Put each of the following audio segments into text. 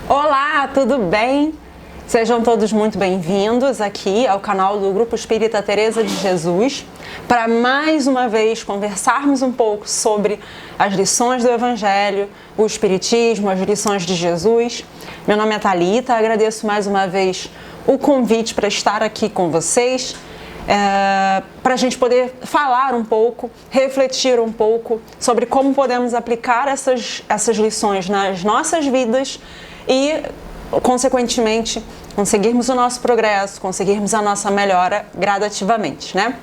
Olá, tudo bem? Sejam todos muito bem-vindos aqui ao canal do Grupo Espírita Teresa de Jesus para mais uma vez conversarmos um pouco sobre as lições do Evangelho, o Espiritismo, as lições de Jesus. Meu nome é Thalita, agradeço mais uma vez o convite para estar aqui com vocês, para a gente poder falar um pouco, refletir um pouco sobre como podemos aplicar essas lições nas nossas vidas e, consequentemente, conseguirmos o nosso progresso, conseguirmos a nossa melhora gradativamente, né?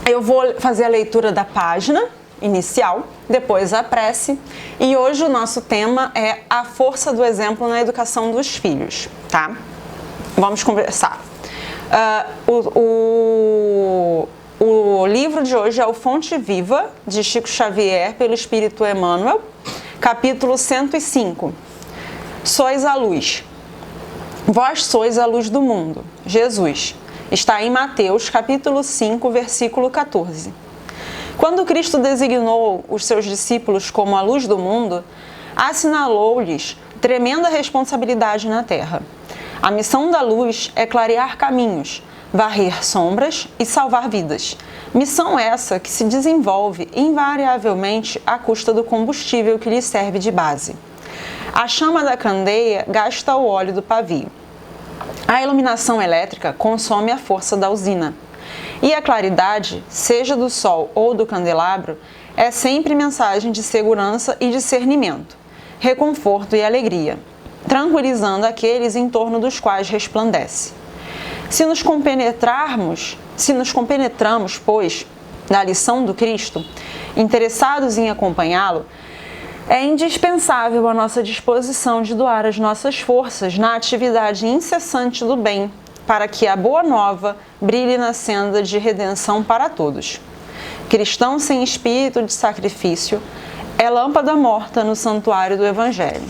Eu vou fazer a leitura da página inicial, depois a prece, e hoje o nosso tema é a força do exemplo na educação dos filhos, tá? Vamos conversar. O livro de hoje é o Fonte Viva, de Chico Xavier, pelo Espírito Emmanuel, capítulo 105. Sois a luz. Vós sois a luz do mundo. Jesus. Está em Mateus, capítulo 5, versículo 14. Quando Cristo designou os seus discípulos como a luz do mundo, assinalou-lhes tremenda responsabilidade na terra. A missão da luz é clarear caminhos, varrer sombras e salvar vidas. Missão essa que se desenvolve invariavelmente à custa do combustível que lhe serve de base. A chama da candeia gasta o óleo do pavio. A iluminação elétrica consome a força da usina. E a claridade, seja do sol ou do candelabro, é sempre mensagem de segurança e discernimento, reconforto e alegria, tranquilizando aqueles em torno dos quais resplandece. Se nos compenetramos, pois, na lição do Cristo, interessados em acompanhá-lo, é indispensável a nossa disposição de doar as nossas forças na atividade incessante do bem, para que a boa nova brilhe na senda de redenção para todos. Cristão sem espírito de sacrifício é lâmpada morta no santuário do Evangelho.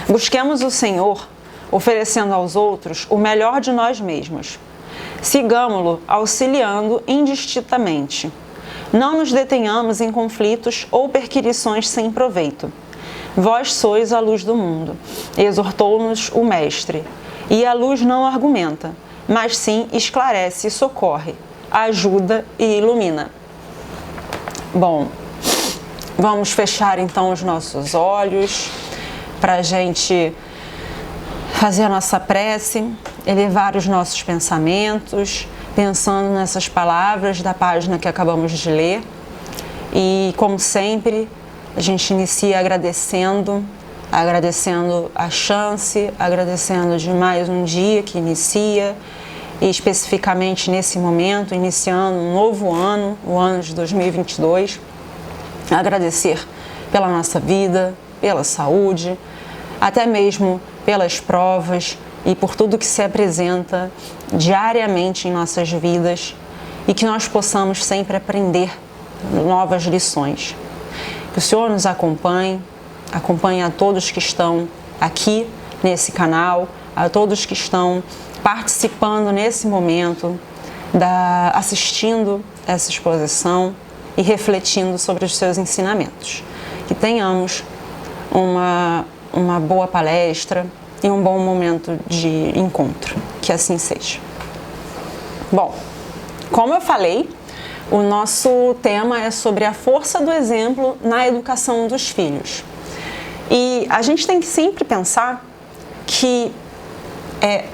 Busquemos o Senhor, oferecendo aos outros o melhor de nós mesmos. Sigamo-lo auxiliando indistintamente. Não nos detenhamos em conflitos ou perquirições sem proveito. Vós sois a luz do mundo, exortou-nos o Mestre. E a luz não argumenta, mas sim esclarece e socorre, ajuda e ilumina. Bom, vamos fechar então os nossos olhos para a gente fazer a nossa prece, elevar os nossos pensamentos, pensando nessas palavras da página que acabamos de ler. E, como sempre, a gente inicia agradecendo a chance, agradecendo de mais um dia que inicia, e especificamente nesse momento, iniciando um novo ano, o ano de 2022, agradecer pela nossa vida, pela saúde, até mesmo pelas provas e por tudo que se apresenta diariamente em nossas vidas e que nós possamos sempre aprender novas lições. Que o Senhor nos acompanhe a todos que estão aqui nesse canal, a todos que estão participando nesse momento, assistindo essa exposição e refletindo sobre os seus ensinamentos. Que tenhamos uma boa palestra e um bom momento de encontro. Que assim seja. Bom, como eu falei, o nosso tema é sobre a força do exemplo na educação dos filhos. E a gente tem que sempre pensar que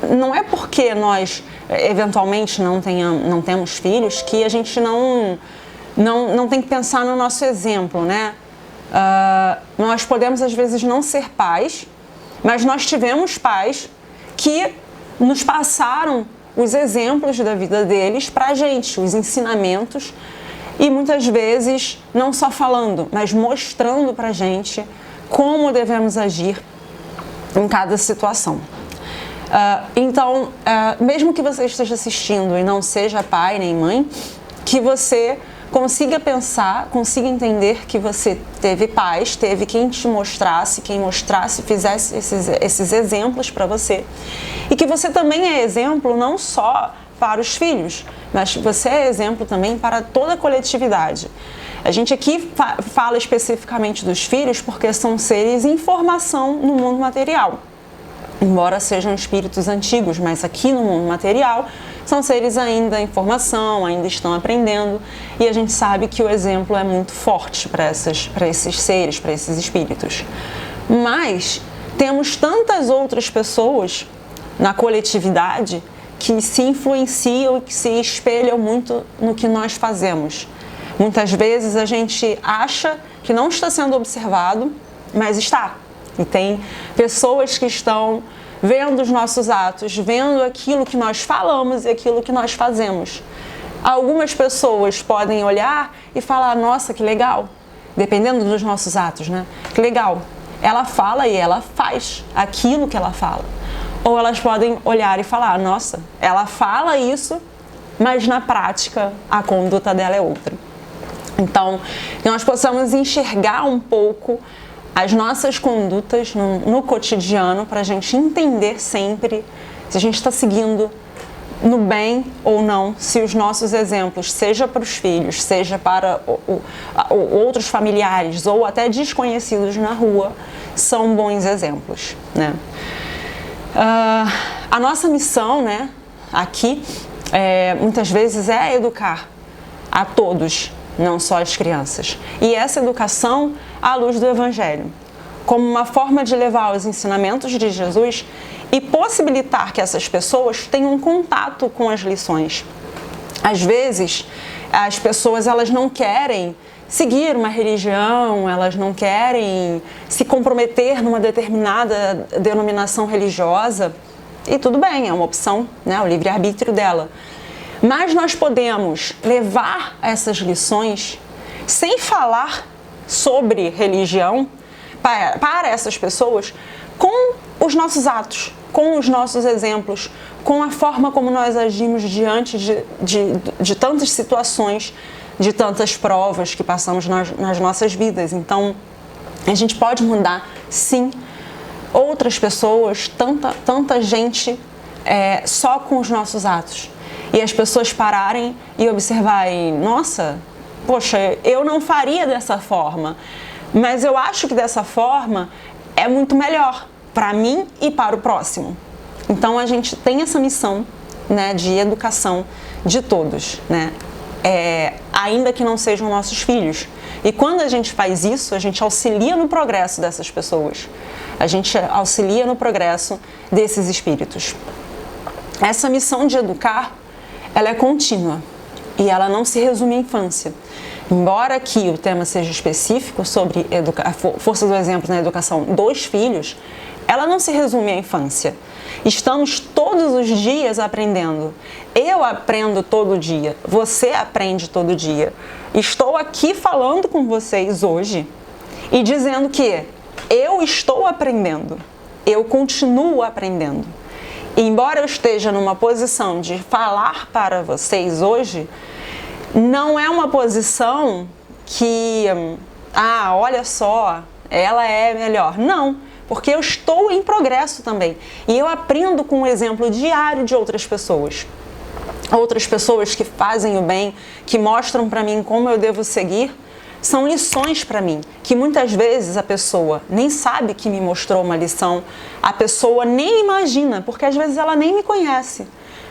não é porque nós eventualmente não temos filhos que a gente não tem que pensar no nosso exemplo, né? Nós podemos às vezes não ser pais, mas nós tivemos pais que nos passaram os exemplos da vida deles para a gente, os ensinamentos, e muitas vezes não só falando, mas mostrando para a gente como devemos agir em cada situação. Então, mesmo que você esteja assistindo e não seja pai nem mãe, que você consiga pensar, consiga entender que você teve pais, teve quem te mostrasse, fizesse esses exemplos para você. E que você também é exemplo não só para os filhos, mas você é exemplo também para toda a coletividade. A gente aqui fala especificamente dos filhos porque são seres em formação no mundo material. Embora sejam espíritos antigos, mas aqui no mundo material são seres ainda em formação, ainda estão aprendendo, e a gente sabe que o exemplo é muito forte para esses seres, para esses espíritos. Mas temos tantas outras pessoas na coletividade que se influenciam e que se espelham muito no que nós fazemos. Muitas vezes a gente acha que não está sendo observado, mas está. E tem pessoas que estão vendo os nossos atos, vendo aquilo que nós falamos e aquilo que nós fazemos. Algumas pessoas podem olhar e falar, nossa, que legal, dependendo dos nossos atos, né? Que legal, ela fala e ela faz aquilo que ela fala. Ou elas podem olhar e falar, nossa, ela fala isso, mas na prática a conduta dela é outra. Então, que nós possamos enxergar um pouco as nossas condutas no cotidiano para a gente entender sempre se a gente está seguindo no bem ou não, se os nossos exemplos, seja para os filhos, seja para outros familiares ou até desconhecidos na rua, são bons exemplos, né? A nossa missão, né, aqui, muitas vezes é educar a todos, não só as crianças. E essa educação à luz do Evangelho, como uma forma de levar os ensinamentos de Jesus e possibilitar que essas pessoas tenham contato com as lições. Às vezes, as pessoas elas não querem seguir uma religião, elas não querem se comprometer numa determinada denominação religiosa, e tudo bem, é uma opção, né, o livre-arbítrio dela. Mas nós podemos levar essas lições sem falar sobre religião para essas pessoas com os nossos atos, com os nossos exemplos, com a forma como nós agimos diante de tantas situações, de tantas provas que passamos nas nossas vidas. Então, a gente pode mudar, sim, outras pessoas, tanta gente só com os nossos atos. E as pessoas pararem e observarem, nossa, poxa, eu não faria dessa forma, mas eu acho que dessa forma é muito melhor para mim e para o próximo. Então a gente tem essa missão, né, de educação de todos, né? Ainda que não sejam nossos filhos. E quando a gente faz isso, a gente auxilia no progresso dessas pessoas. A gente auxilia no progresso desses espíritos. Essa missão de educar, ela é contínua e ela não se resume à infância. Embora aqui o tema seja específico sobre a força do exemplo na educação dos filhos, ela não se resume à infância. Estamos todos os dias aprendendo. Eu aprendo todo dia, você aprende todo dia. Estou aqui falando com vocês hoje e dizendo que eu estou aprendendo, eu continuo aprendendo. E embora eu esteja numa posição de falar para vocês hoje, não é uma posição que, olha só, ela é melhor. Não, porque eu estou em progresso também. E eu aprendo com o exemplo diário de outras pessoas. Outras pessoas que fazem o bem, que mostram para mim como eu devo seguir, são lições para mim, que muitas vezes a pessoa nem sabe que me mostrou uma lição, a pessoa nem imagina, porque às vezes ela nem me conhece.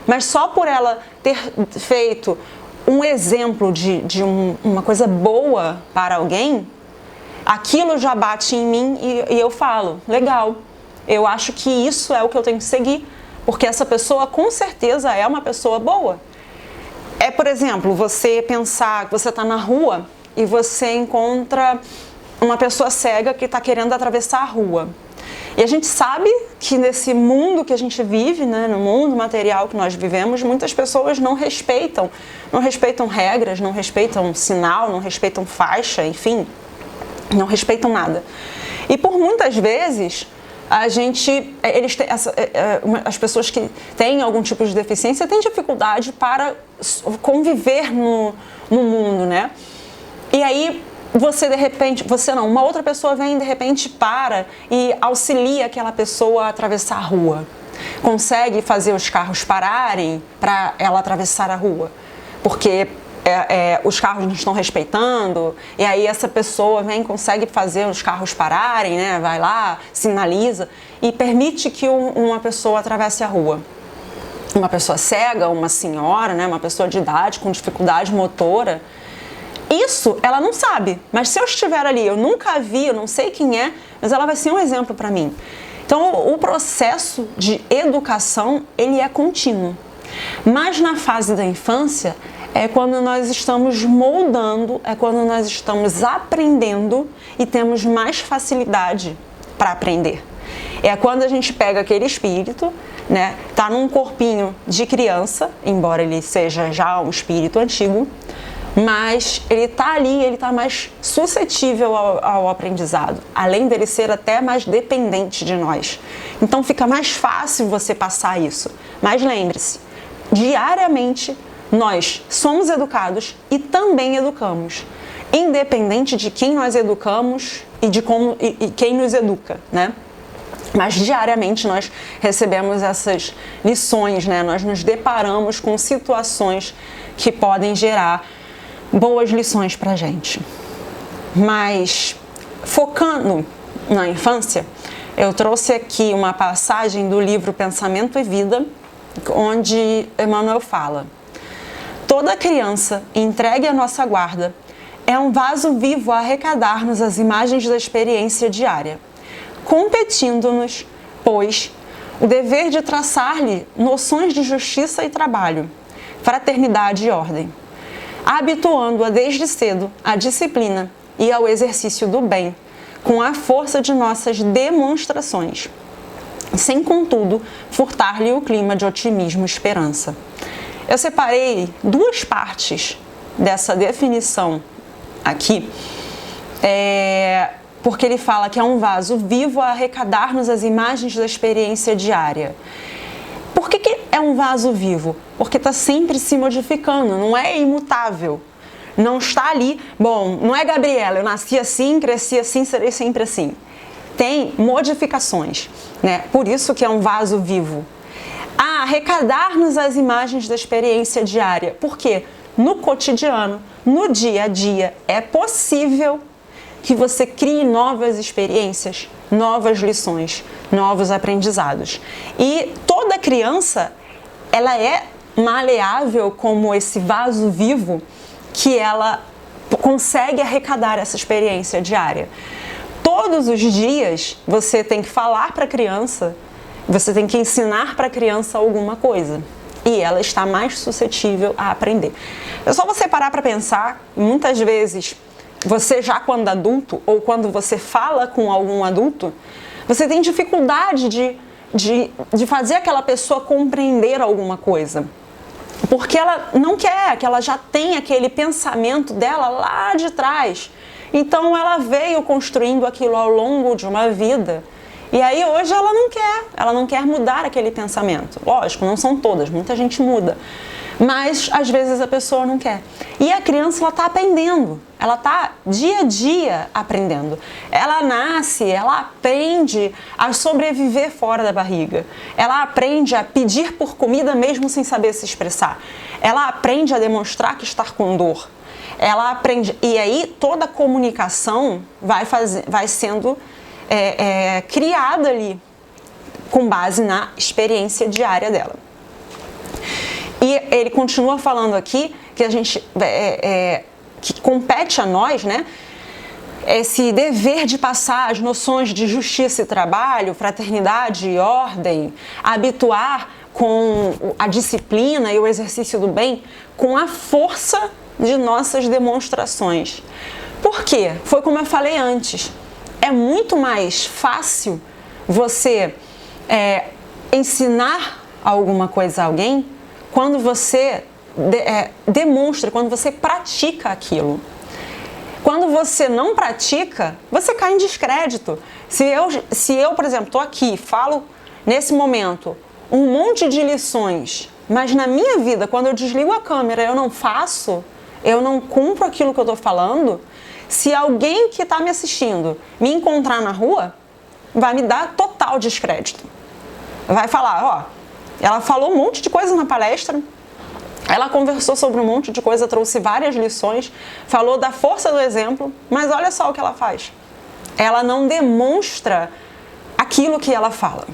Mas só por ela ter feito um exemplo de uma coisa boa para alguém, aquilo já bate em mim e eu falo, legal, eu acho que isso é o que eu tenho que seguir, porque essa pessoa com certeza é uma pessoa boa. Por exemplo, você pensar que você está na rua e você encontra uma pessoa cega que está querendo atravessar a rua. E a gente sabe que nesse mundo que a gente vive, né, no mundo material que nós vivemos, muitas pessoas não respeitam regras, não respeitam sinal, não respeitam faixa, enfim, não respeitam nada. E por muitas vezes as pessoas que têm algum tipo de deficiência têm dificuldade para conviver no mundo, né? E aí uma outra pessoa vem de repente para e auxilia aquela pessoa a atravessar a rua. Consegue fazer os carros pararem para ela atravessar a rua. Porque os carros não estão respeitando, e aí essa pessoa consegue fazer os carros pararem, né? Vai lá, sinaliza e permite que uma pessoa atravesse a rua. Uma pessoa cega, uma senhora, né? Uma pessoa de idade com dificuldade motora. Isso ela não sabe, mas se eu estiver ali, eu nunca vi, eu não sei quem é, mas ela vai ser um exemplo para mim. Então, o processo de educação, ele é contínuo. Mas na fase da infância, é quando nós estamos moldando, é quando nós estamos aprendendo e temos mais facilidade para aprender. É quando a gente pega aquele espírito, né, tá num corpinho de criança, embora ele seja já um espírito antigo, mas ele tá ali, ele tá mais suscetível ao aprendizado, além dele ser até mais dependente de nós. Então fica mais fácil você passar isso. Mas lembre-se, diariamente nós somos educados e também educamos, independente de quem nós educamos e de como e quem nos educa, né? Mas diariamente nós recebemos essas lições, né? Nós nos deparamos com situações que podem gerar boas lições para a gente. Mas focando na infância, eu trouxe aqui uma passagem do livro Pensamento e Vida, onde Emmanuel fala: toda criança entregue à nossa guarda é um vaso vivo a arrecadar-nos as imagens da experiência diária, competindo-nos, pois, o dever de traçar-lhe noções de justiça e trabalho, fraternidade e ordem, habituando-a desde cedo à disciplina e ao exercício do bem, com a força de nossas demonstrações, sem, contudo, furtar-lhe o clima de otimismo e esperança. Eu separei duas partes dessa definição aqui, porque ele fala que é um vaso vivo a arrecadar-nos as imagens da experiência diária. Por que é um vaso vivo? Porque está sempre se modificando, não é imutável. Não está ali, bom, não é Gabriela, eu nasci assim, cresci assim, serei sempre assim. Tem modificações, né? Por isso que é um vaso vivo. Arrecadar-nos as imagens da experiência diária. Por quê? No cotidiano, no dia a dia, é possível que você crie novas experiências, novas lições, novos aprendizados. E toda criança, ela é maleável como esse vaso vivo que ela consegue arrecadar essa experiência diária. Todos os dias você tem que falar para a criança, você tem que ensinar para a criança alguma coisa. E ela está mais suscetível a aprender. É só você parar para pensar, muitas vezes, você já quando adulto, ou quando você fala com algum adulto, você tem dificuldade de fazer aquela pessoa compreender alguma coisa. Porque ela não quer, que ela já tem aquele pensamento dela lá de trás. Então ela veio construindo aquilo ao longo de uma vida. E aí hoje ela não quer mudar aquele pensamento. Lógico, não são todas, muita gente muda. Mas às vezes a pessoa não quer. E a criança, ela está aprendendo. Ela está dia a dia aprendendo. Ela nasce, ela aprende a sobreviver fora da barriga. Ela aprende a pedir por comida mesmo sem saber se expressar. Ela aprende a demonstrar que está com dor. Ela aprende. E aí toda a comunicação vai sendo criada ali, com base na experiência diária dela. E ele continua falando aqui que a gente que compete a nós, né, esse dever de passar as noções de justiça e trabalho, fraternidade e ordem, habituar com a disciplina e o exercício do bem com a força de nossas demonstrações. Por quê? Foi como eu falei antes. É muito mais fácil você ensinar alguma coisa a alguém quando você demonstra, quando você pratica aquilo. Quando você não pratica, você cai em descrédito. Se eu, por exemplo, estou aqui, falo nesse momento um monte de lições, mas na minha vida, quando eu desligo a câmera, eu não faço, eu não cumpro aquilo que eu estou falando, se alguém que está me assistindo me encontrar na rua, vai me dar total descrédito. Vai falar, ó, ela falou um monte de coisa na palestra, Ela conversou sobre um monte de coisa, trouxe várias lições, falou da força do exemplo, mas olha só o que ela faz. Ela não demonstra aquilo que ela fala.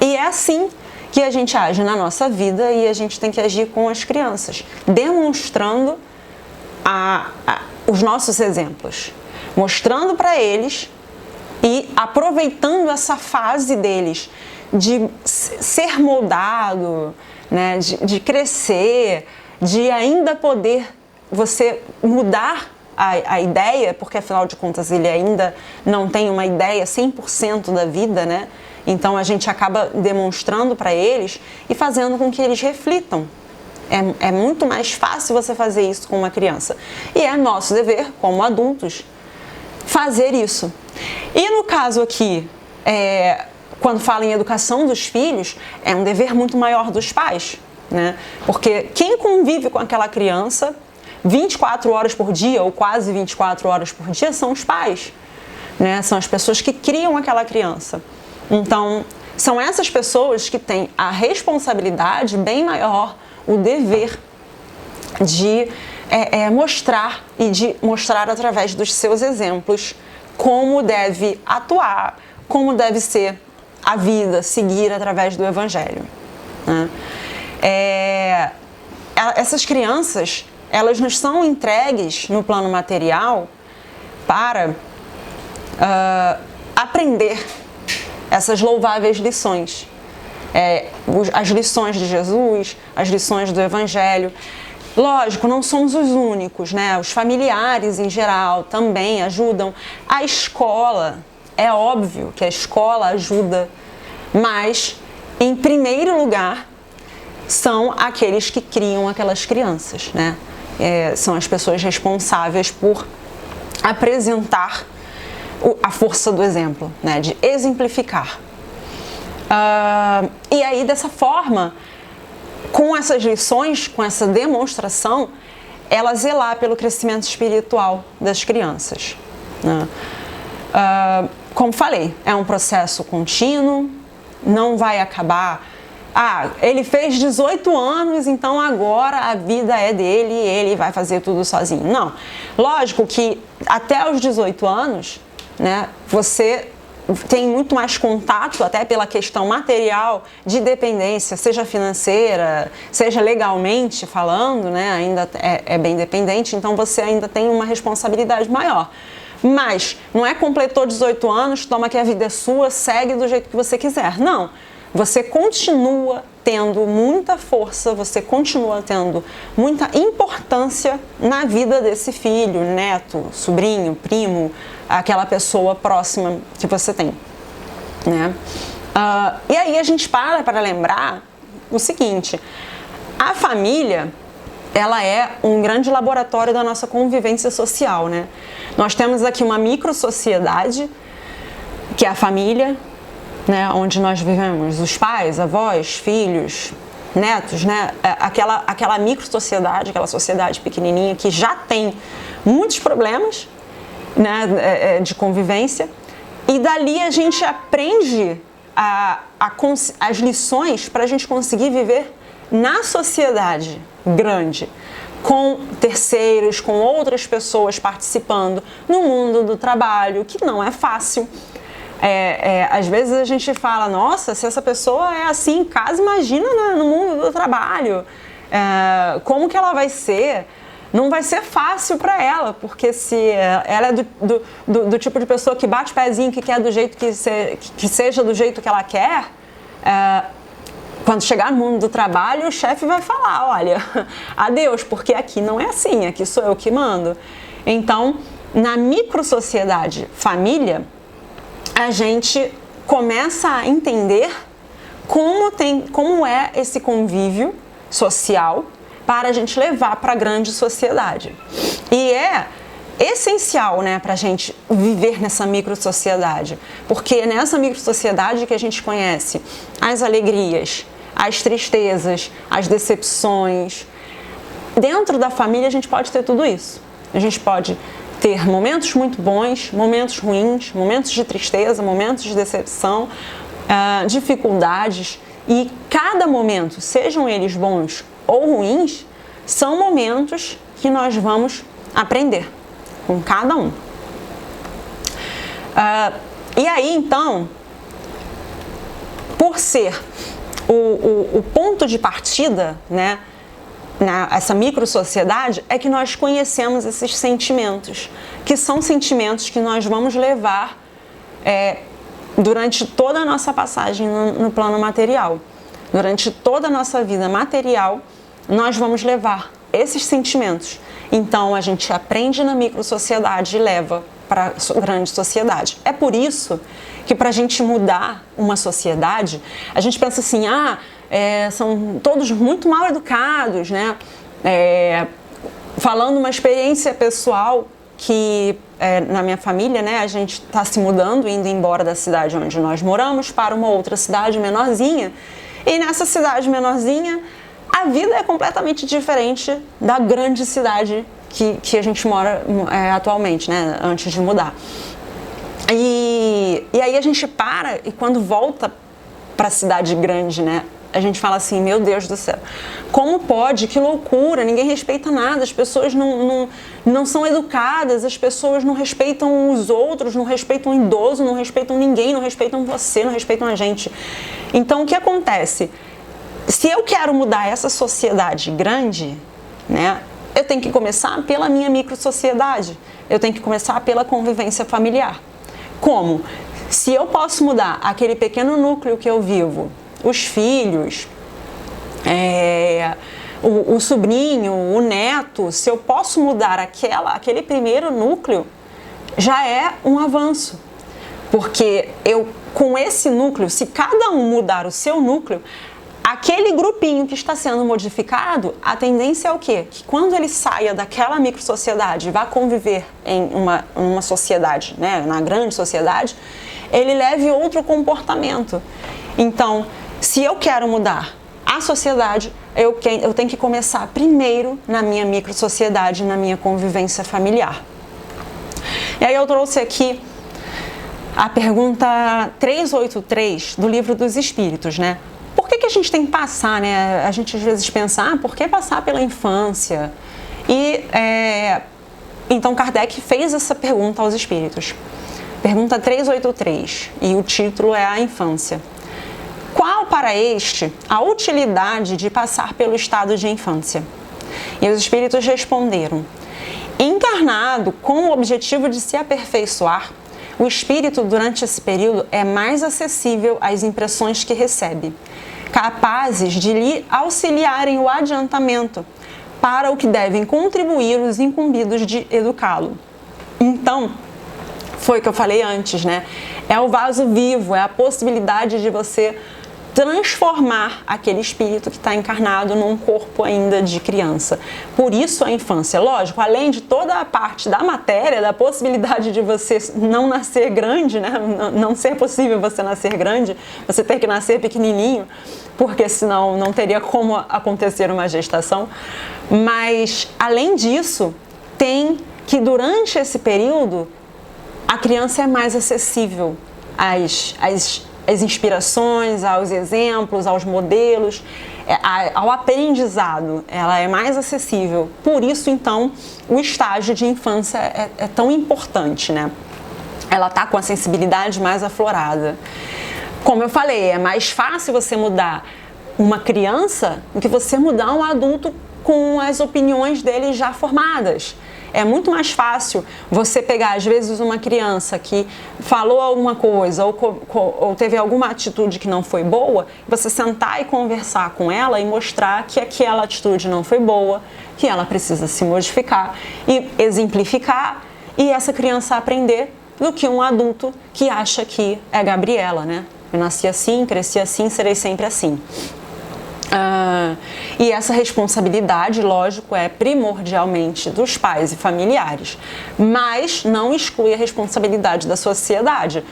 E é assim que a gente age na nossa vida e a gente tem que agir com as crianças, demonstrando os nossos exemplos, mostrando para eles e aproveitando essa fase deles de ser moldado, né, de crescer, de ainda poder você mudar a ideia, porque afinal de contas ele ainda não tem uma ideia 100% da vida, né? Então a gente acaba demonstrando para eles e fazendo com que eles reflitam. É muito mais fácil você fazer isso com uma criança. E é nosso dever, como adultos, fazer isso. E no caso aqui, quando fala em educação dos filhos, é um dever muito maior dos pais, né? Porque quem convive com aquela criança 24 horas por dia, ou quase 24 horas por dia, são os pais, né? São as pessoas que criam aquela criança. Então, são essas pessoas que têm a responsabilidade bem maior, o dever de mostrar e de mostrar através dos seus exemplos como deve atuar, como deve ser a vida, seguir através do Evangelho, né? Essas crianças, elas nos são entregues no plano material para aprender essas louváveis lições. As lições de Jesus, as lições do Evangelho. Lógico, não somos os únicos, né? Os familiares em geral também ajudam. A escola, é óbvio que a escola ajuda, mas em primeiro lugar são aqueles que criam aquelas crianças, né? São as pessoas responsáveis por apresentar a força do exemplo, né? De exemplificar. E aí, dessa forma, com essas lições, com essa demonstração, ela zelar pelo crescimento espiritual das crianças, né? Como falei, é um processo contínuo, não vai acabar. Ele fez 18 anos, então agora a vida é dele e ele vai fazer tudo sozinho. Não. Lógico que até os 18 anos, né, você tem muito mais contato, até pela questão material, de dependência, seja financeira, seja legalmente falando, né, ainda é bem dependente, então você ainda tem uma responsabilidade maior. Mas não completou 18 anos, toma que a vida é sua, segue do jeito que você quiser. Não. Você continua tendo muita força, você continua tendo muita importância na vida desse filho, neto, sobrinho, primo, aquela pessoa próxima que você tem, né? E aí a gente para lembrar o seguinte: a família, ela é um grande laboratório da nossa convivência social, né? Nós temos aqui uma micro-sociedade, que é a família, né, onde nós vivemos os pais, avós, filhos, netos, né, aquela micro-sociedade, aquela sociedade pequenininha que já tem muitos problemas, né, de convivência, e dali a gente aprende as lições para a gente conseguir viver na sociedade grande, com terceiros, com outras pessoas participando no mundo do trabalho, que não é fácil. Às vezes a gente fala, nossa, se essa pessoa é assim em casa, imagina no mundo do trabalho, como que ela vai ser? Não vai ser fácil para ela, porque se ela é do tipo de pessoa que bate pezinho, que quer do jeito que seja do jeito que ela quer, quando chegar no mundo do trabalho, o chefe vai falar, olha, adeus, porque aqui não é assim, aqui sou eu que mando. Então, na micro-sociedade família, a gente começa a entender como é esse convívio social para a gente levar para a grande sociedade. E é essencial, né, para a gente viver nessa micro-sociedade, porque é nessa micro-sociedade que a gente conhece as alegrias, as tristezas, as decepções. Dentro da família a gente pode ter tudo isso. A gente pode ter momentos muito bons, momentos ruins, momentos de tristeza, momentos de decepção, dificuldades, e cada momento, sejam eles bons ou ruins, são momentos que nós vamos aprender com cada um. E aí, então, por ser o ponto de partida, né, essa micro-sociedade, é que nós conhecemos esses sentimentos, que são sentimentos que nós vamos levar durante toda a nossa passagem no plano material. Durante toda a nossa vida material, nós vamos levar esses sentimentos. Então, a gente aprende na micro-sociedade e leva para a grande sociedade. É por isso que, para a gente mudar uma sociedade, a gente pensa assim, são todos muito mal educados, né? Falando uma experiência pessoal que, na minha família, né, a gente está se mudando, indo embora da cidade onde nós moramos para uma outra cidade menorzinha. E nessa cidade menorzinha, a vida é completamente diferente da grande cidade que a gente mora atualmente, né, antes de mudar. E aí a gente para e quando volta para a cidade grande, né, a gente fala assim, meu Deus do céu, como pode? Que loucura, ninguém respeita nada, as pessoas não são educadas, as pessoas não respeitam os outros, não respeitam o idoso, não respeitam ninguém, não respeitam você, não respeitam a gente. Então, o que acontece? Se eu quero mudar essa sociedade grande, né, eu tenho que começar pela minha micro-sociedade, eu tenho que começar pela convivência familiar. Como? Se eu posso mudar aquele pequeno núcleo que eu vivo, os filhos, o sobrinho, o neto, se eu posso mudar aquele primeiro núcleo, já é um avanço. Porque com esse núcleo, se cada um mudar o seu núcleo, aquele grupinho que está sendo modificado, a tendência é o quê? Que quando ele saia daquela micro-sociedade e vá conviver em uma sociedade, né, na grande sociedade, ele leve outro comportamento. Então, se eu quero mudar a sociedade, eu tenho que começar primeiro na minha micro-sociedade, na minha convivência familiar. E aí eu trouxe aqui a pergunta 383 do Livro dos Espíritos, né? Por que a gente tem que passar, né? A gente às vezes pensa, por que passar pela infância? E então Kardec fez essa pergunta aos espíritos. Pergunta 383, e o título é A Infância. Qual para este a utilidade de passar pelo estado de infância? E os espíritos responderam: encarnado com o objetivo de se aperfeiçoar, o espírito durante esse período é mais acessível às impressões que recebe, capazes de lhe auxiliarem o adiantamento para o que devem contribuir os incumbidos de educá-lo. Então, foi o que eu falei antes, né? É o vaso vivo, é a possibilidade de você transformar aquele espírito que está encarnado num corpo ainda de criança. Por isso a infância, lógico, além de toda a parte da matéria, da possibilidade de você não nascer grande, né? Não ser possível você nascer grande, você ter que nascer pequenininho, porque senão não teria como acontecer uma gestação. Mas, além disso, tem que durante esse período a criança é mais acessível às inspirações, aos exemplos, aos modelos, ao aprendizado. Ela é mais acessível. Por isso, então, o estágio de infância é tão importante, né? Ela está com a sensibilidade mais aflorada. Como eu falei, é mais fácil você mudar uma criança do que você mudar um adulto com as opiniões dele já formadas. É muito mais fácil você pegar, às vezes, uma criança que falou alguma coisa ou teve alguma atitude que não foi boa, você sentar e conversar com ela e mostrar que aquela atitude não foi boa, que ela precisa se modificar e exemplificar e essa criança aprender do que um adulto que acha que é Gabriela, né? Eu nasci assim, cresci assim, serei sempre assim. E essa responsabilidade, lógico, é primordialmente dos pais e familiares, mas não exclui a responsabilidade da sociedade.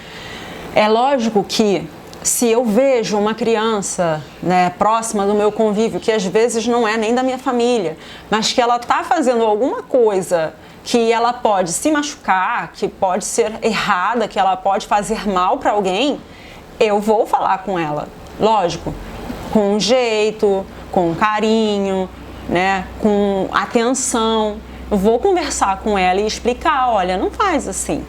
É lógico que se eu vejo uma criança, né, próxima do meu convívio, que às vezes não é nem da minha família, mas que ela está fazendo alguma coisa que ela pode se machucar, que pode ser errada, que ela pode fazer mal para alguém, eu vou falar com ela, lógico, com um jeito, com carinho, né, com atenção. Eu vou conversar com ela e explicar, olha, não faz assim,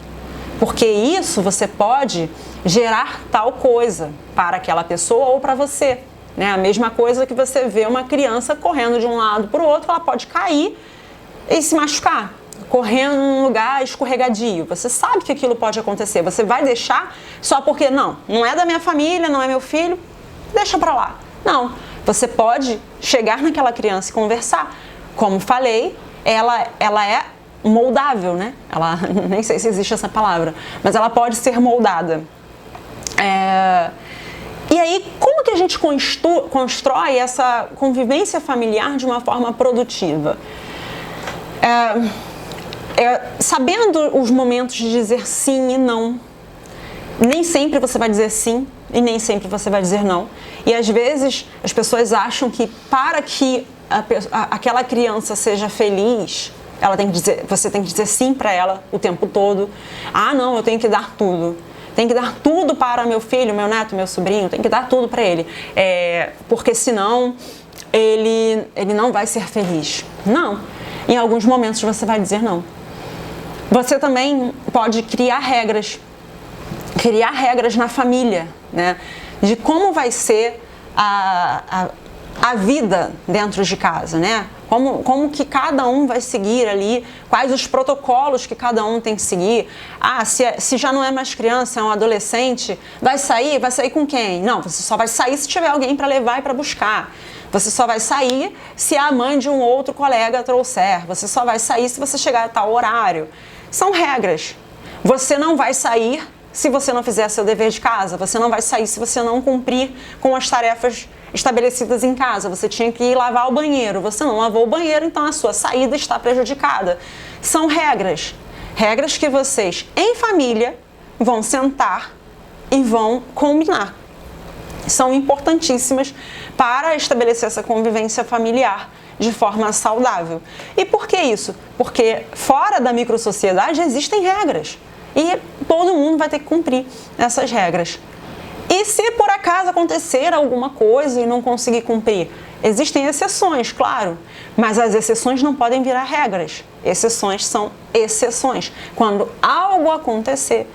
porque isso você pode gerar tal coisa para aquela pessoa ou para você, né? A mesma coisa que você vê uma criança correndo de um lado para o outro, ela pode cair e se machucar, correndo num lugar escorregadio. Você sabe que aquilo pode acontecer, você vai deixar só porque não é da minha família, não é meu filho, deixa para lá. Não, você pode chegar naquela criança e conversar. Como falei, ela é moldável, né? Ela, nem sei se existe essa palavra, mas ela pode ser moldada. E aí, como que a gente constrói essa convivência familiar de uma forma produtiva? Sabendo os momentos de dizer sim e não. Nem sempre você vai dizer sim e nem sempre você vai dizer não. E às vezes as pessoas acham que para que aquela criança seja feliz, você tem que dizer sim para ela o tempo todo. Ah, não, eu tenho que dar tudo. Tem que dar tudo para meu filho, meu neto, meu sobrinho, tem que dar tudo para ele. Porque senão ele não vai ser feliz. Não. Em alguns momentos você vai dizer não. Você também pode criar regras na família, né? De como vai ser a vida dentro de casa, né? Como que cada um vai seguir ali, quais os protocolos que cada um tem que seguir. Ah, se já não é mais criança, é um adolescente, vai sair com quem? Não, você só vai sair se tiver alguém para levar e para buscar. Você só vai sair se a mãe de um outro colega trouxer. Você só vai sair se você chegar a tal horário. São regras. Você não vai sair se você não fizer seu dever de casa. Você não vai sair se você não cumprir com as tarefas estabelecidas em casa. Você tinha que ir lavar o banheiro. Você não lavou o banheiro, então a sua saída está prejudicada. São regras. Regras que vocês, em família, vão sentar e vão combinar. São importantíssimas para estabelecer essa convivência familiar de forma saudável. E por que isso? Porque fora da microsociedade existem regras e todo mundo vai ter que cumprir essas regras. E se por acaso acontecer alguma coisa e não conseguir cumprir, existem exceções, claro, mas as exceções não podem virar regras. Exceções são exceções. Quando algo acontecer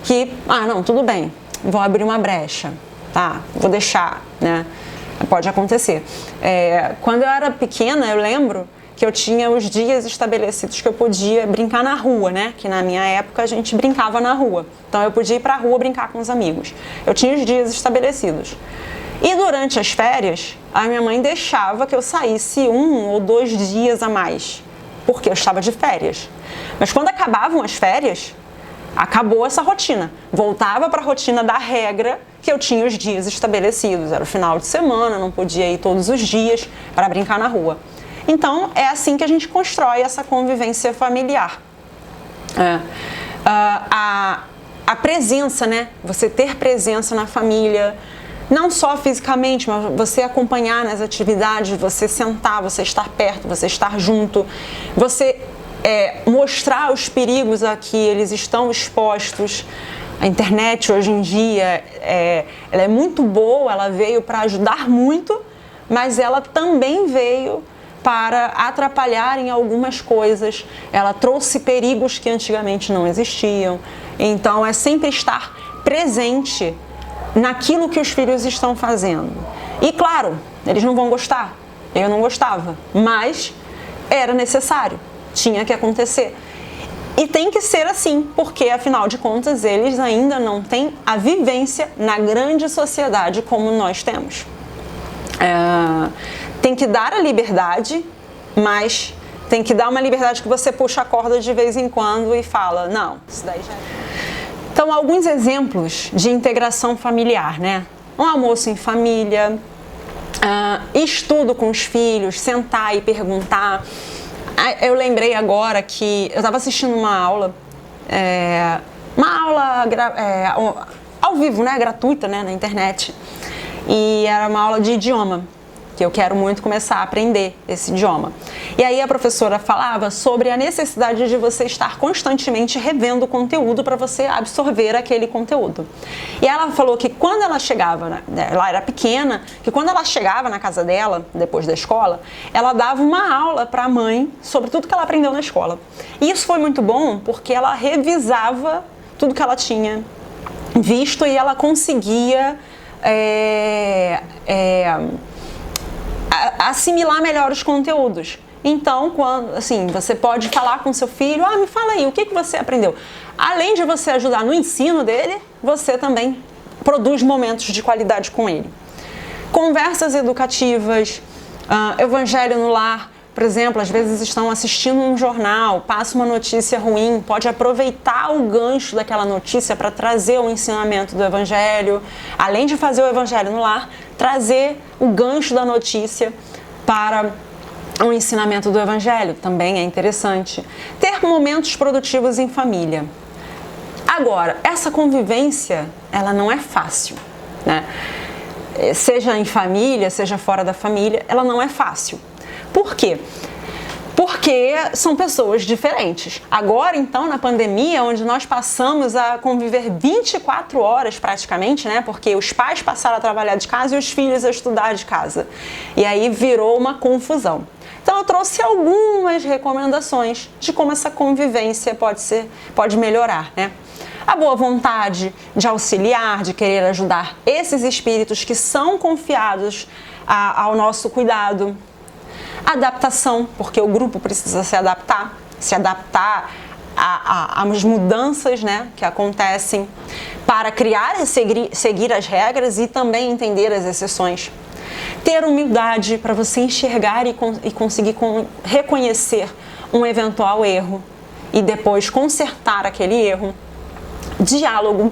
que, não, tudo bem, vou abrir uma brecha, tá, vou deixar, né? Pode acontecer. Quando eu era pequena, eu lembro que eu tinha os dias estabelecidos que eu podia brincar na rua, né? Que na minha época a gente brincava na rua. Então eu podia ir pra rua brincar com os amigos. Eu tinha os dias estabelecidos. E durante as férias, a minha mãe deixava que eu saísse 1 ou 2 dias a mais, porque eu estava de férias. Mas quando acabavam as férias, acabou essa rotina. Voltava para a rotina da regra que eu tinha os dias estabelecidos. Era o final de semana, não podia ir todos os dias para brincar na rua. Então, é assim que a gente constrói essa convivência familiar. A presença, né? Você ter presença na família, não só fisicamente, mas você acompanhar nas atividades, você sentar, você estar perto, você estar junto, você mostrar os perigos a que eles estão expostos. A internet hoje em dia ela é muito boa, ela veio para ajudar muito, mas ela também veio para atrapalhar em algumas coisas. Ela trouxe perigos que antigamente não existiam. Então é sempre estar presente naquilo que os filhos estão fazendo. E claro, eles não vão gostar. Eu não gostava, mas era necessário, tinha que acontecer. E tem que ser assim, porque afinal de contas eles ainda não têm a vivência na grande sociedade como nós temos. Tem que dar a liberdade, mas tem que dar uma liberdade que você puxa a corda de vez em quando e fala, não, isso daí já é. Então, alguns exemplos de integração familiar, né? Um almoço em família, estudo com os filhos, sentar e perguntar. Eu lembrei agora que eu estava assistindo uma aula ao vivo, né, gratuita, né, na internet, e era uma aula de idioma. que eu quero muito começar a aprender esse idioma. E aí a professora falava sobre a necessidade de você estar constantemente revendo o conteúdo para você absorver aquele conteúdo. E ela falou que quando ela chegava, ela era pequena, que quando ela chegava na casa dela, depois da escola, ela dava uma aula para a mãe sobre tudo que ela aprendeu na escola. E isso foi muito bom porque ela revisava tudo que ela tinha visto e ela conseguia assimilar melhor os conteúdos. Então, quando, assim, você pode falar com seu filho, me fala aí, o que você aprendeu? Além de você ajudar no ensino dele, você também produz momentos de qualidade com ele. Conversas educativas, evangelho no lar. Por exemplo, às vezes estão assistindo um jornal, passa uma notícia ruim, pode aproveitar o gancho daquela notícia para trazer o ensinamento do evangelho. Além de fazer o evangelho no lar, trazer o gancho da notícia para o ensinamento do evangelho, também é interessante. Ter momentos produtivos em família. Agora, essa convivência, ela não é fácil, né? Seja em família, seja fora da família, ela não é fácil. Por quê? Porque são pessoas diferentes. Agora, então, na pandemia, onde nós passamos a conviver 24 horas praticamente, né? Porque os pais passaram a trabalhar de casa e os filhos a estudar de casa. E aí virou uma confusão. Então, eu trouxe algumas recomendações de como essa convivência pode melhorar, né? A boa vontade de auxiliar, de querer ajudar esses espíritos que são confiados ao nosso cuidado. Adaptação, porque o grupo precisa se adaptar às mudanças, né, que acontecem para criar e seguir as regras e também entender as exceções. Ter humildade para você enxergar e conseguir reconhecer um eventual erro e depois consertar aquele erro. Diálogo.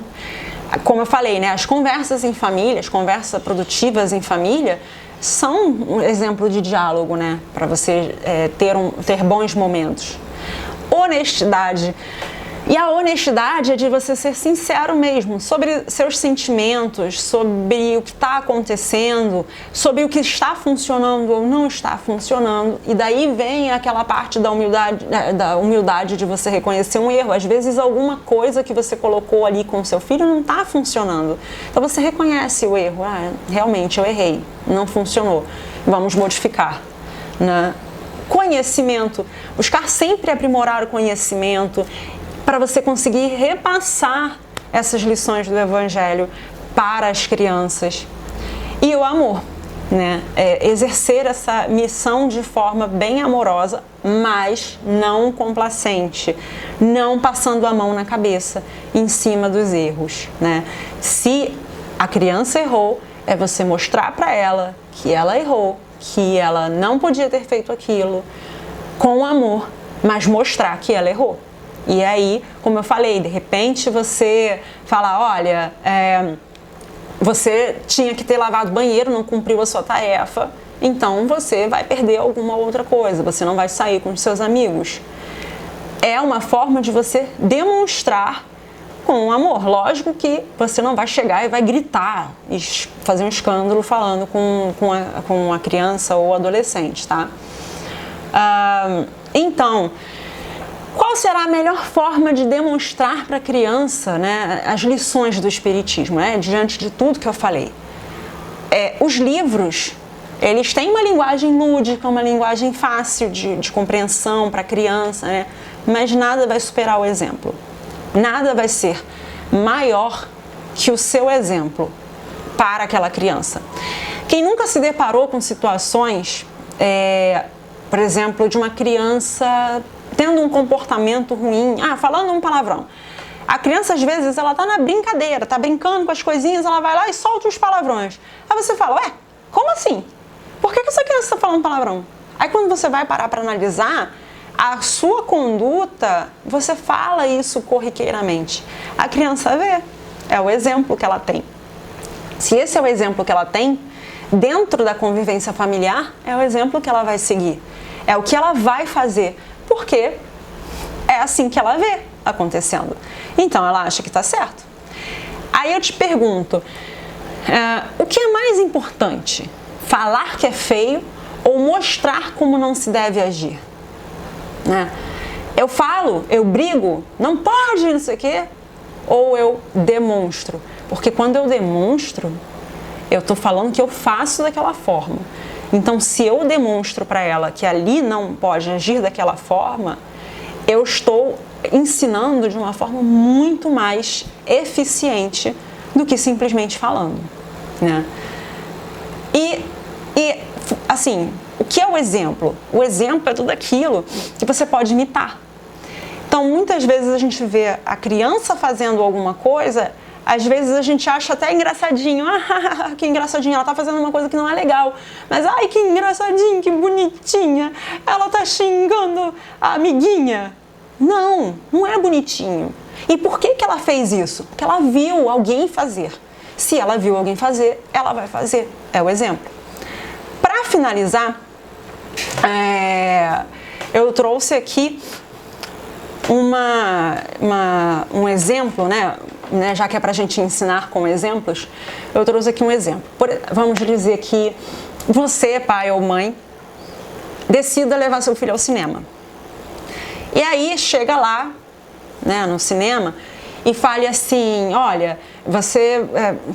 Como eu falei, né, as conversas em família, as conversas produtivas em família são um exemplo de diálogo, né, para você ter bons momentos. Honestidade. E a honestidade é de você ser sincero mesmo sobre seus sentimentos, sobre o que está acontecendo, sobre o que está funcionando ou não está funcionando. E daí vem aquela parte da humildade de você reconhecer um erro. Às vezes alguma coisa que você colocou ali com o seu filho não está funcionando. Então você reconhece o erro. Realmente eu errei, não funcionou. Vamos modificar, né? Conhecimento. Buscar sempre aprimorar o conhecimento para você conseguir repassar essas lições do Evangelho para as crianças. E o amor, né? Exercer essa missão de forma bem amorosa, mas não complacente, não passando a mão na cabeça em cima dos erros, né? Se a criança errou, é você mostrar para ela que ela errou, que ela não podia ter feito aquilo, com amor, mas mostrar que ela errou. E aí, como eu falei, de repente você fala, olha, você tinha que ter lavado o banheiro, não cumpriu a sua tarefa, então você vai perder alguma outra coisa, você não vai sair com os seus amigos. É uma forma de você demonstrar com amor. Lógico que você não vai chegar e vai gritar e fazer um escândalo falando com a criança ou adolescente, tá? Então, qual será a melhor forma de demonstrar para a criança, né, as lições do Espiritismo, né, diante de tudo que eu falei? Os livros, eles têm uma linguagem lúdica, uma linguagem fácil de compreensão para a criança, né, mas nada vai superar o exemplo. Nada vai ser maior que o seu exemplo para aquela criança. Quem nunca se deparou com situações, por exemplo, de uma criança tendo um comportamento ruim, falando um palavrão. A criança, às vezes, ela tá na brincadeira, tá brincando com as coisinhas, ela vai lá e solta os palavrões. Aí você fala, como assim? Por que essa criança tá falando palavrão? Aí quando você vai parar para analisar a sua conduta, você fala isso corriqueiramente. A criança vê, é o exemplo que ela tem. Se esse é o exemplo que ela tem, dentro da convivência familiar, é o exemplo que ela vai seguir. É o que ela vai fazer. Porque é assim que ela vê acontecendo. Então ela acha que está certo. Aí eu te pergunto, o que é mais importante? falar que é feio ou mostrar como não se deve agir, né? Eu falo, eu brigo, não pode, não sei o quê, ou eu demonstro. Porque quando eu demonstro, eu estou falando que eu faço daquela forma. Então, se eu demonstro para ela que ali não pode agir daquela forma, eu estou ensinando de uma forma muito mais eficiente do que simplesmente falando, né? E assim, o que é o exemplo? O exemplo é tudo aquilo que você pode imitar. Então, muitas vezes a gente vê a criança fazendo alguma coisa, às vezes a gente acha até engraçadinho. Ah, que engraçadinho, ela tá fazendo uma coisa que não é legal. Mas, ai, que engraçadinho, que bonitinha. Ela tá xingando a amiguinha. Não, não é bonitinho. E por que ela fez isso? Porque ela viu alguém fazer. Se ela viu alguém fazer, ela vai fazer. É o exemplo. Para finalizar, eu trouxe aqui um exemplo, né? Já que é para a gente ensinar com exemplos, eu trouxe aqui um exemplo. Vamos dizer que você, pai ou mãe, decida levar seu filho ao cinema. E aí chega lá, né, no cinema e fale assim: olha, você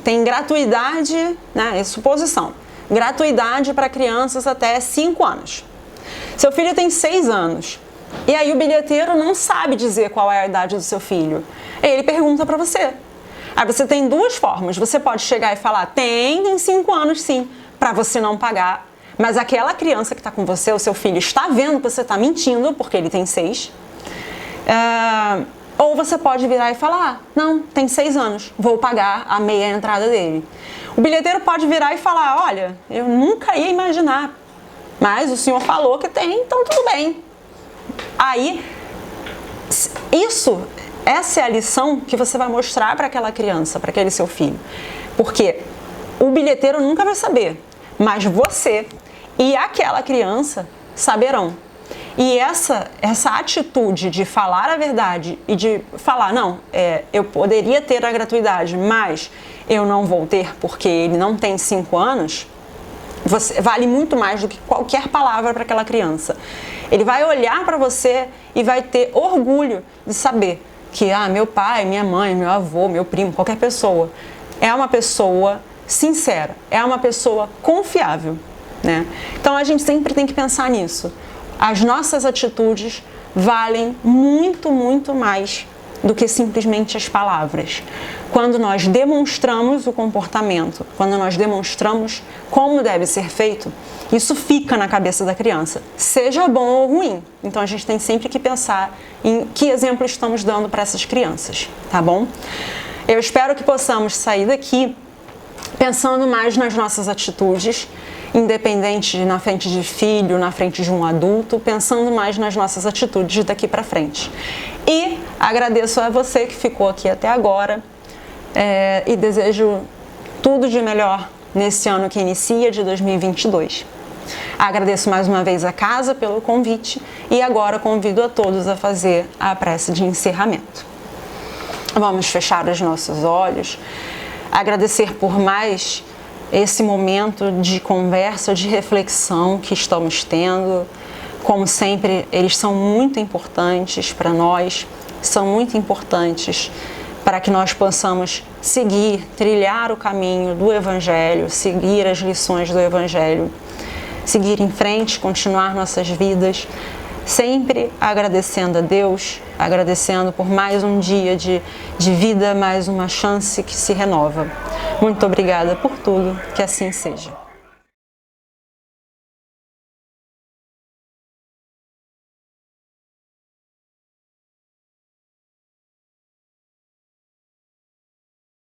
tem gratuidade, né, é suposição, gratuidade para crianças até 5 anos. Seu filho tem 6 anos. E aí o bilheteiro não sabe dizer qual é a idade do seu filho. Ele pergunta para você. Aí você tem 2 formas. Você pode chegar e falar: tem 5 anos sim, para você não pagar. Mas aquela criança que está com você, o seu filho, está vendo que você está mentindo, porque ele tem 6. Ou você pode virar e falar: não, tem 6 anos, vou pagar a meia entrada dele. O bilheteiro pode virar e falar: olha, eu nunca ia imaginar, mas o senhor falou que tem, então tudo bem. Aí, essa é a lição que você vai mostrar para aquela criança, para aquele seu filho. Porque o bilheteiro nunca vai saber, mas você e aquela criança saberão. E essa atitude de falar a verdade e de falar: não, eu poderia ter a gratuidade, mas eu não vou ter porque ele não tem 5 anos, vale muito mais do que qualquer palavra para aquela criança. Ele vai olhar para você e vai ter orgulho de saber que meu pai, minha mãe, meu avô, meu primo, qualquer pessoa é uma pessoa sincera, é uma pessoa confiável, né? Então a gente sempre tem que pensar nisso. As nossas atitudes valem muito, muito mais do que simplesmente as palavras. Quando nós demonstramos o comportamento, quando nós demonstramos como deve ser feito, isso fica na cabeça da criança, seja bom ou ruim. Então a gente tem sempre que pensar em que exemplo estamos dando para essas crianças, tá bom? Eu espero que possamos sair daqui pensando mais nas nossas atitudes, independente na frente de filho, na frente de um adulto, pensando mais nas nossas atitudes daqui para frente. E agradeço a você que ficou aqui até agora e desejo tudo de melhor nesse ano que inicia, de 2022. Agradeço mais uma vez a casa pelo convite e agora convido a todos a fazer a prece de encerramento. Vamos fechar os nossos olhos, agradecer por mais esse momento de conversa, de reflexão que estamos tendo. Como sempre, eles são muito importantes para nós, são muito importantes para que nós possamos seguir, trilhar o caminho do Evangelho, seguir as lições do Evangelho, seguir em frente, continuar nossas vidas, sempre agradecendo a Deus, agradecendo por mais um dia de vida, mais uma chance que se renova. Muito obrigada por tudo, que assim seja.